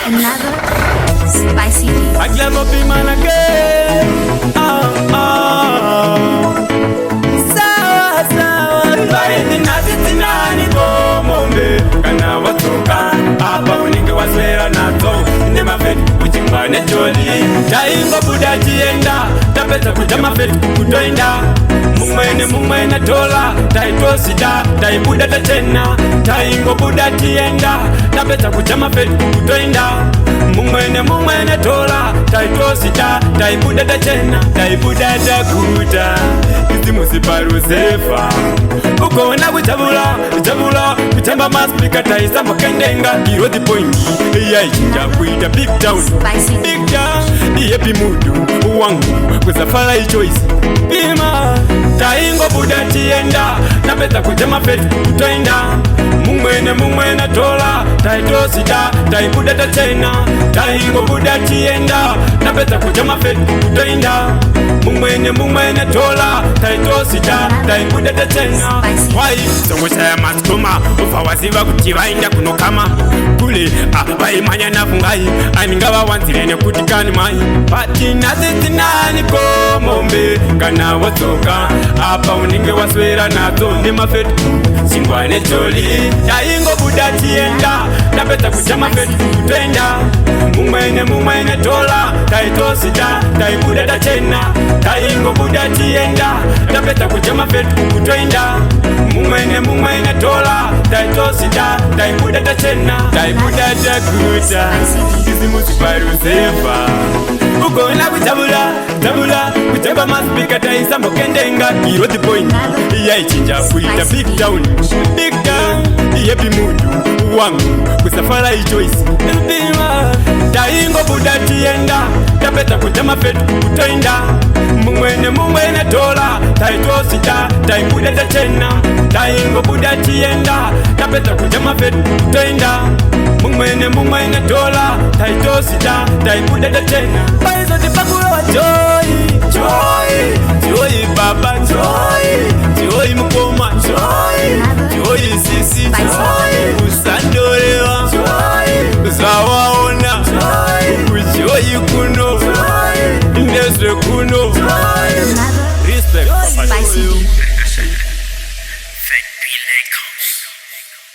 Another spicy beat. I climb up in man again. Sawa sawa, baidi nazitinani bomombe. Kana watoka hapa uninge waswera nazo. Inde mafeti kuchimbane joli. Taingo buda jienda, tapeta kuja mafeti kutoinda. Mumwene tola, taito sida, taibuda tachena. Taingo buda jienda, tapeta kuja mafeti kutoinda. Mumwene tola, taito sida, taibuda tachena. Taibuda takuta, izi musiparu sefa. Ukona kuchabula, kuchamba maspika taisa makendenga. Hero the point, iya ichinja kuita big town. Big town, iye pimudu, wangu, kuzafala ichoisi. Bima, taingo buda tienda, napeta kujama feti kutoinda. Mumwene tola, taito sida, taibuda tachena. Taingo buda tienda, napeta kujama feti kutoinda. Mumwene tola, taito sida, taibuda tachena. Wai, songosha ya maskuma, ufawaziva kutivainda kunokama. Kule, vaimanya nafungai, aimingawa wanzirene kutikani mai. Pati nazitinani komombe, kana watoka hapa uninge waswera nazo. Ni mafetu, singwane joli. Taingo buda tienda, napeta kujama fetu kutenda. Mumwene tola, taito sida, taibuda tachena. Taingo buda tienda, napeta kujama fetu kutenda. Mumwene tola, taito sida, taibuda tachena. Taibuda takuta, izi musiparu sefa. Ukona kuchabula, kuchamba maspika taisa mokendenga. Hero the point, iya ichinja kuita big town. Big town, iye pimudu, wangu, kusafala ichoisi. Bima, taingo buda tienda, tapeta kujama fetu kutoinda. Mumwene tola, taito sida, taibuda tachena. Taingo buda tienda, tapeta kujama fetu kutoinda. Mumwene tola, taito sida, taibuda tachena. Paizo tipakuro wa joy baba joy mukoma joy sisi joy usandolewa uzawaona joy kuno indeswe kuno. Respect. Spicy beat.